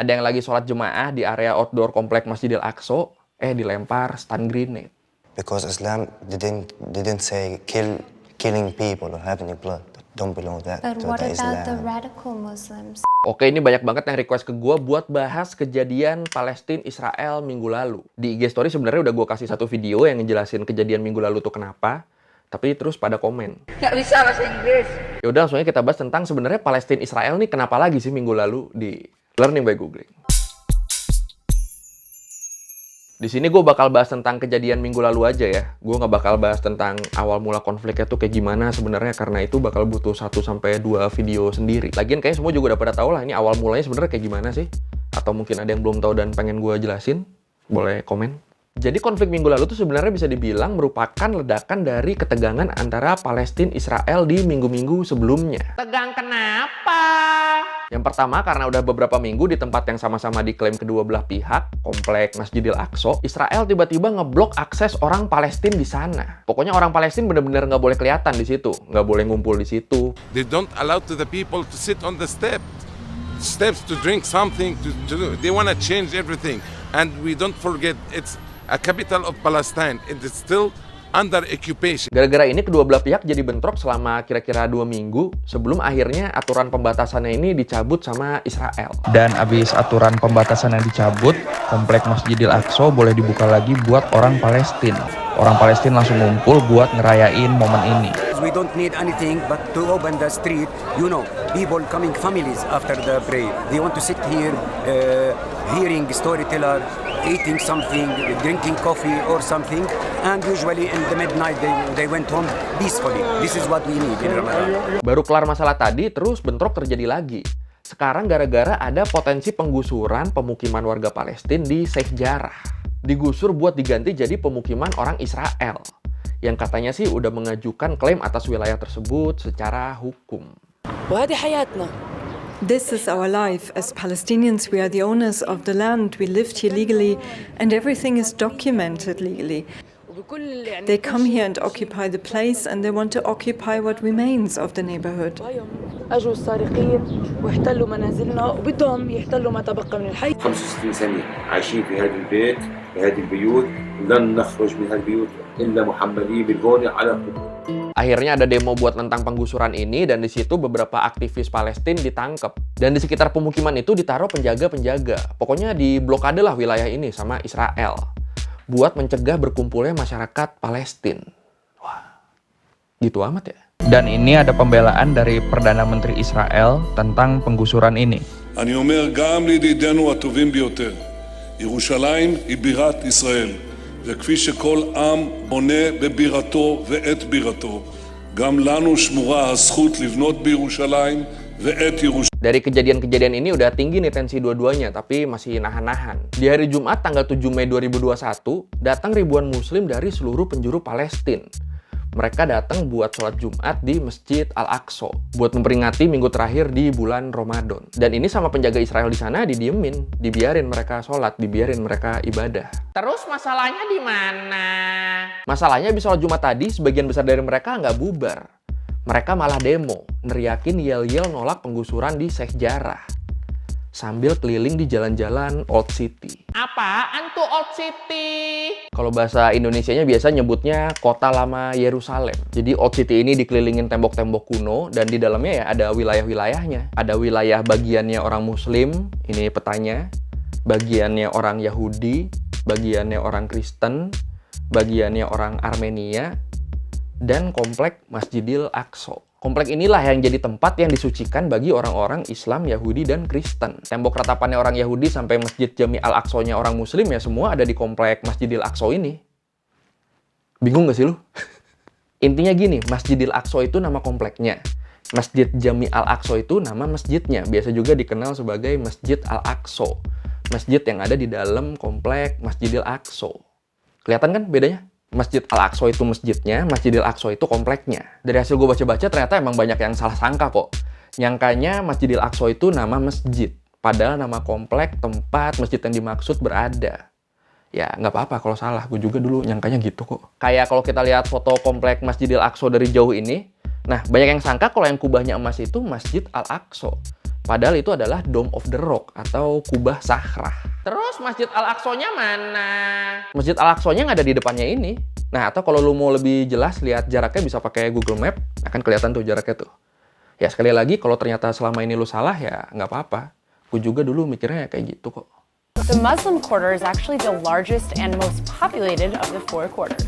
Ada yang lagi sholat jemaah di area outdoor komplek Masjidil Aqsa, dilempar stun grenade. Because Islam didn't say killing people or having blood. Don't belong that. But to what the about the Islam. radical Muslims? Oke, ini banyak banget yang request ke gue buat bahas kejadian Palestina Israel minggu lalu. Di IG story sebenarnya udah gue kasih satu video yang ngejelasin kejadian minggu lalu tuh kenapa, tapi terus pada komen. Nggak bisa bahasa Inggris. Yaudah, langsung aja kita bahas tentang sebenarnya Palestina Israel nih kenapa lagi sih minggu lalu di Learning by Googling. Di sini gue bakal bahas tentang kejadian minggu lalu aja ya. Gue nggak bakal bahas tentang awal mula konfliknya tuh kayak gimana sebenarnya, karena itu bakal butuh 1-2 video sendiri. Lagian kayaknya semua juga udah pada tahu lah ini awal mulanya sebenarnya kayak gimana sih. Atau mungkin ada yang belum tahu dan pengen gue jelasin, boleh komen. Jadi konflik minggu lalu tuh sebenarnya bisa dibilang merupakan ledakan dari ketegangan antara Palestina Israel di minggu-minggu sebelumnya. Tegang kenapa? Yang pertama, karena udah beberapa minggu di tempat yang sama-sama diklaim kedua belah pihak, komplek Masjidil Aqsa, Israel tiba-tiba ngeblok akses orang Palestina di sana. Pokoknya orang Palestina bener-bener nggak boleh kelihatan di situ, nggak boleh ngumpul di situ. They don't allow to the people to sit on the steps to drink something, to do. They want to change everything. And we don't forget, it's a capital of Palestine. It is still under occupation. Gara-gara ini kedua belah pihak jadi bentrok selama kira-kira 2 minggu sebelum akhirnya aturan pembatasannya ini dicabut sama Israel. Dan abis aturan pembatasan yang dicabut, komplek Masjidil Aqsa boleh dibuka lagi buat orang Palestina. Orang Palestina langsung ngumpul buat ngerayain momen ini. We don't need anything but to open the street. You know, people coming families after the prayer. They want to sit here, hearing storyteller, eating something, drinking coffee or something, and usually in the midnight they went home peacefully. This is what we need in Ramadan. Baru kelar masalah tadi, terus bentrok terjadi lagi. Sekarang gara-gara ada potensi penggusuran pemukiman warga Palestina di Sheikh Jarrah. Digusur buat diganti jadi pemukiman orang Israel, yang katanya sih udah mengajukan klaim atas wilayah tersebut secara hukum. وهذه حياتنا. This is our life. As Palestinians, we are the owners of the land. We lived here legally, and everything is documented legally. They come here and occupy the place, and they want to occupy what remains of the neighborhood. أجوا السارقين واحتلوا منازلنا وبدهم يحتلوا ما تبقى من الحي. 65 سنة عايشين في هذا البيت، في هذه البيوت، لن نخرج من هذه البيوت إلا محملين بالهون على قبور. Akhirnya ada demo buat tentang penggusuran ini, dan di situ beberapa aktivis Palestina ditangkap. Dan di sekitar pemukiman itu ditaruh penjaga-penjaga. Pokoknya diblokade lah wilayah ini sama Israel buat mencegah berkumpulnya masyarakat Palestina. Wah, gitu amat ya. Dan ini ada pembelaan dari Perdana Menteri Israel tentang penggusuran ini. אני אומר גם לידידינו הטובים ביותר, ירושלים היא בירת ישראל, וכפי שכל עם בונה בבירתו ואת בירתו, גם לנו שמורה הזכות לבנות בירושלים ואת ירושלים. Dari kejadian-kejadian ini udah tinggi nih tensi dua-duanya, tapi masih nahan-nahan. Di hari Jumat tanggal 7 Mei 2021, datang ribuan muslim dari seluruh penjuru Palestina. Mereka datang buat sholat Jumat di Masjid Al-Aqsa buat memperingati minggu terakhir di bulan Ramadan. Dan ini sama penjaga Israel di sana didiemin, dibiarin mereka sholat, dibiarin mereka ibadah. Terus masalahnya di mana? Masalahnya habis sholat Jumat tadi, sebagian besar dari mereka nggak bubar. Mereka malah demo, neriakin yel-yel nolak penggusuran di Sheikh Jarrah sambil keliling di jalan-jalan Old City. Apaan tuh Old City? Kalau bahasa Indonesianya biasa nyebutnya Kota Lama Yerusalem. Jadi Old City ini dikelilingin tembok-tembok kuno, dan di dalamnya ya ada wilayah-wilayahnya. Ada wilayah bagiannya orang Muslim, ini petanya. Bagiannya orang Yahudi, bagiannya orang Kristen, bagiannya orang Armenia, dan komplek Masjidil Aqsa. Komplek inilah yang jadi tempat yang disucikan bagi orang-orang Islam, Yahudi, dan Kristen. Tembok ratapannya orang Yahudi sampai Masjid Jami Al-Aqsa-nya orang Muslim ya semua ada di komplek Masjidil Aqsa ini. Bingung gak sih lu? Intinya gini, Masjidil Aqsa itu nama kompleknya. Masjid Jami Al-Aqsa itu nama masjidnya. Biasa juga dikenal sebagai Masjid Al-Aqsa. Masjid yang ada di dalam komplek Masjidil Aqsa. Kelihatan kan bedanya? Masjid Al-Aqsa itu masjidnya, Masjidil Aqsa itu kompleknya. Dari hasil gue baca-baca ternyata emang banyak yang salah sangka kok. Nyangkanya Masjidil Aqsa itu nama masjid, padahal nama komplek tempat masjid yang dimaksud berada. Ya nggak apa-apa kalau salah, gue juga dulu nyangkanya gitu kok. Kayak kalau kita lihat foto komplek Masjidil Aqsa dari jauh ini, nah banyak yang sangka kalau yang kubahnya emas itu Masjid Al-Aqsa. Padahal itu adalah Dome of the Rock atau kubah Sahrah. Terus Masjid Al-Aqsa-nya mana? Masjid Al-Aqsa-nya nggak ada di depannya ini. Nah, atau kalau lu mau lebih jelas lihat jaraknya bisa pakai Google Map, akan kelihatan tuh jaraknya tuh. Ya sekali lagi, kalau ternyata selama ini lu salah ya nggak apa-apa. Gue juga dulu mikirnya kayak gitu kok. The Muslim Quarter is actually the largest and most populated of the 4 quarters.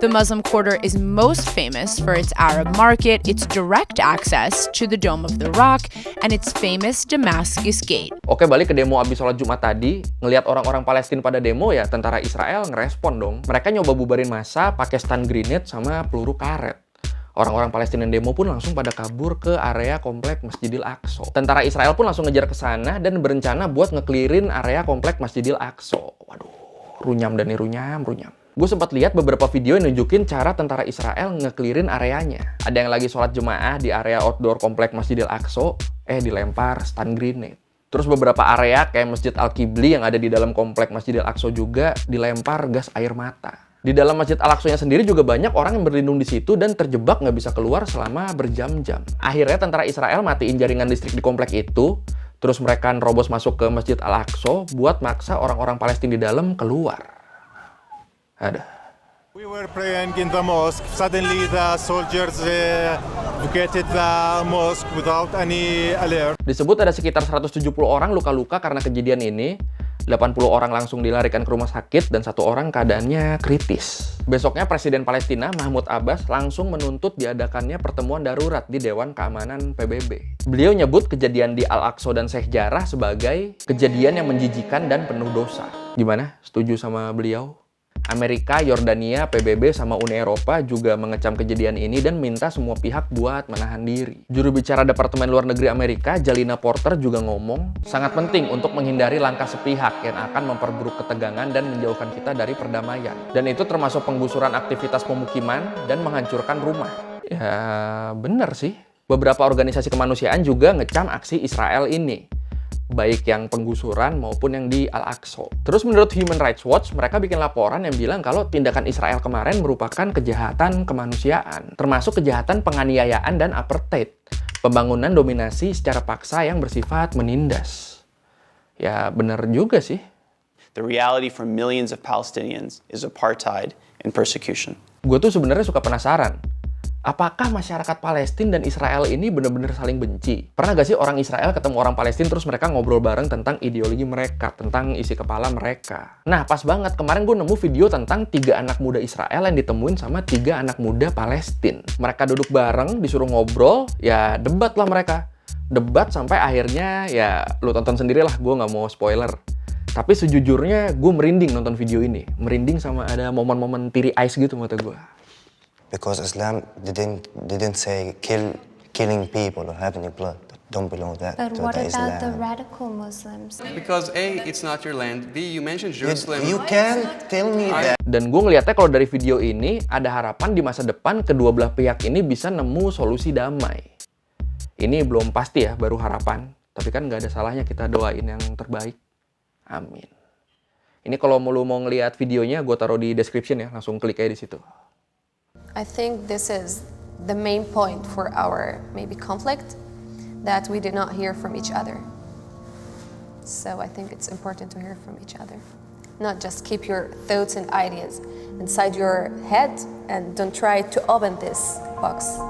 The Muslim Quarter is most famous for its Arab market, its direct access to the Dome of the Rock, and its famous Damascus Gate. Oke, balik ke demo abis sholat Jumat tadi. Ngelihat orang-orang Palestina pada demo ya, tentara Israel ngerespon dong. Mereka nyoba bubarin massa pakai stun grenade sama peluru karet. Orang-orang Palestina yang demo pun langsung pada kabur ke area komplek Masjidil Aqsa. Tentara Israel pun langsung ngejar ke sana dan berencana buat ngekelirin area komplek Masjidil Aqsa. Waduh, runyam dan runyam. Gue sempat lihat beberapa video yang nunjukin cara tentara Israel ngekelirin areanya. Ada yang lagi sholat jemaah di area outdoor komplek Masjidil Aqsa, dilempar stun grenade. Terus beberapa area kayak Masjid Al-Qibli yang ada di dalam komplek Masjidil Aqsa juga dilempar gas air mata. Di dalam Masjid Al-Aqsa-nya sendiri juga banyak orang yang berlindung di situ dan terjebak nggak bisa keluar selama berjam-jam. Akhirnya tentara Israel matiin jaringan listrik di komplek itu, terus mereka nerobos masuk ke Masjid Al-Aqsa buat maksa orang-orang Palestina di dalam keluar. Ada. We were praying in the mosque. Suddenly the soldiers evacuated the mosque without any alert. Disebut ada sekitar 170 orang luka-luka karena kejadian ini. 80 orang langsung dilarikan ke rumah sakit dan 1 orang keadaannya kritis. Besoknya Presiden Palestina Mahmud Abbas langsung menuntut diadakannya pertemuan darurat di Dewan Keamanan PBB. Beliau nyebut kejadian di Al-Aqsa dan Sheikh Jarrah sebagai kejadian yang menjijikan dan penuh dosa. Gimana? Setuju sama beliau? Amerika, Yordania, PBB, sama Uni Eropa juga mengecam kejadian ini dan minta semua pihak buat menahan diri. Juru bicara Departemen Luar Negeri Amerika, Jalina Porter, juga ngomong, sangat penting untuk menghindari langkah sepihak yang akan memperburuk ketegangan dan menjauhkan kita dari perdamaian. Dan itu termasuk penggusuran aktivitas pemukiman dan menghancurkan rumah. Ya, bener sih. Beberapa organisasi kemanusiaan juga ngecam aksi Israel ini, baik yang penggusuran maupun yang di Al-Aqsa. Terus menurut Human Rights Watch, mereka bikin laporan yang bilang kalau tindakan Israel kemarin merupakan kejahatan kemanusiaan, termasuk kejahatan penganiayaan dan apartheid, pembangunan dominasi secara paksa yang bersifat menindas. Ya benar juga sih. The reality for millions of Palestinians is apartheid and persecution. Gue tuh sebenarnya suka penasaran. Apakah masyarakat Palestina dan Israel ini benar-benar saling benci? Pernah gak sih orang Israel ketemu orang Palestina terus mereka ngobrol bareng tentang ideologi mereka, tentang isi kepala mereka? Nah, pas banget. Kemarin gue nemu video tentang 3 anak muda Israel yang ditemuin sama 3 anak muda Palestina. Mereka duduk bareng, disuruh ngobrol, ya debat lah mereka. Debat sampai akhirnya, ya lu tonton sendirilah, gue gak mau spoiler. Tapi sejujurnya gue merinding nonton video ini. Merinding sama ada momen-momen teary eyes gitu mata gue. Because Islam didn't say killing people or having blood. Don't belong that But to what the about Islam. the radical Muslims? Because A, it's not your land. B, you mentioned Jerusalem. You can't tell me that. Dan gue ngeliatnya kalau dari video ini ada harapan di masa depan kedua belah pihak ini bisa nemu solusi damai. Ini belum pasti ya, baru harapan. Tapi kan nggak ada salahnya kita doain yang terbaik. Amin. Ini kalau lu mau ngeliat videonya, gue taruh di description ya, langsung klik aja di situ. I think this is the main point for our maybe conflict, that we did not hear from each other. So I think it's important to hear from each other. Not just keep your thoughts and ideas inside your head and don't try to open this box.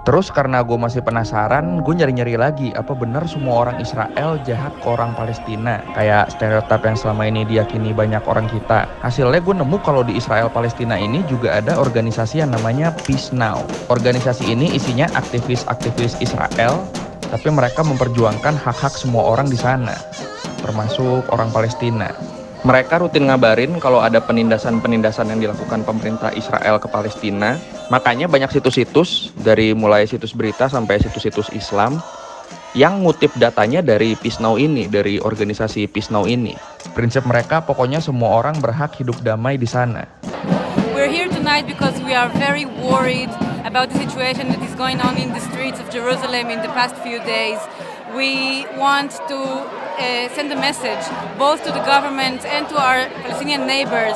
Terus karena gue masih penasaran, gue nyari-nyari lagi apa benar semua orang Israel jahat ke orang Palestina, kayak stereotip yang selama ini diyakini banyak orang kita. Hasilnya gue nemu kalau di Israel Palestina ini juga ada organisasi yang namanya Peace Now. Organisasi ini isinya aktivis-aktivis Israel, tapi mereka memperjuangkan hak-hak semua orang di sana, termasuk orang Palestina. Mereka rutin ngabarin kalau ada penindasan-penindasan yang dilakukan pemerintah Israel ke Palestina. Makanya banyak situs-situs, dari mulai situs berita sampai situs-situs Islam, yang ngutip datanya dari Peace Now ini, dari organisasi Peace Now ini. Prinsip mereka pokoknya semua orang berhak hidup damai di sana. We're here tonight because we are very worried about the situation that is going on in the streets of Jerusalem in the past few days. We want to send a message both to the government and to our Palestinian neighbors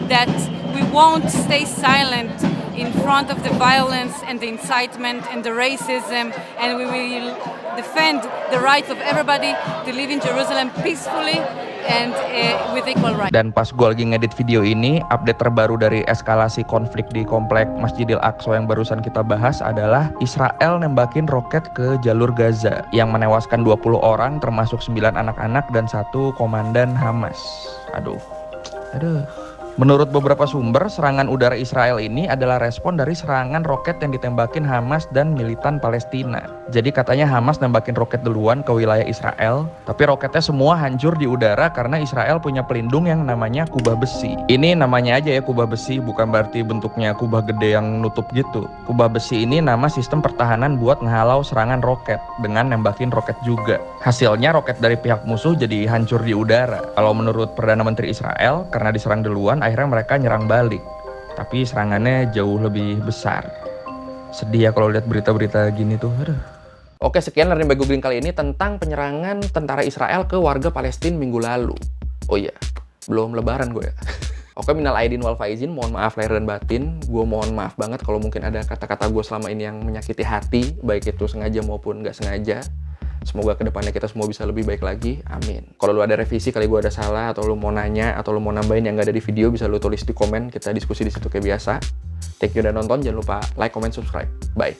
that we won't stay silent in front of the violence and the incitement and the racism, and we will defend the rights of everybody to live in Jerusalem peacefully and with equal rights. Dan pas gue lagi ngedit video ini, update terbaru dari eskalasi konflik di komplek Masjidil Aqsa yang barusan kita bahas adalah Israel nembakin roket ke jalur Gaza yang menewaskan 20 orang termasuk 9 anak-anak dan 1 komandan Hamas. Aduh. Menurut beberapa sumber, serangan udara Israel ini adalah respon dari serangan roket yang ditembakin Hamas dan militan Palestina. Jadi katanya Hamas nembakin roket duluan ke wilayah Israel, tapi roketnya semua hancur di udara karena Israel punya pelindung yang namanya kubah besi. Ini namanya aja ya kubah besi, bukan berarti bentuknya kubah gede yang nutup gitu. Kubah besi ini nama sistem pertahanan buat ngehalau serangan roket dengan nembakin roket juga. Hasilnya roket dari pihak musuh jadi hancur di udara. Kalau menurut Perdana Menteri Israel, karena diserang duluan, akhirnya mereka nyerang balik, tapi serangannya jauh lebih besar. Sedih ya kalau lihat berita-berita gini tuh. Oke, sekian learning by googling kali ini tentang penyerangan tentara Israel ke warga Palestina minggu lalu. Oh iya, belum lebaran gue ya. Oke, minal aidin wal faizin, mohon maaf lahir dan batin. Gue mohon maaf banget kalau mungkin ada kata-kata gue selama ini yang menyakiti hati, baik itu sengaja maupun nggak sengaja. Semoga kedepannya kita semua bisa lebih baik lagi, amin. Kalau lu ada revisi, kali gue ada salah, atau lu mau nanya, atau lu mau nambahin yang nggak ada di video, bisa lu tulis di komen, kita diskusi di situ kayak biasa. Thank you udah nonton, jangan lupa like, comment, subscribe. Bye.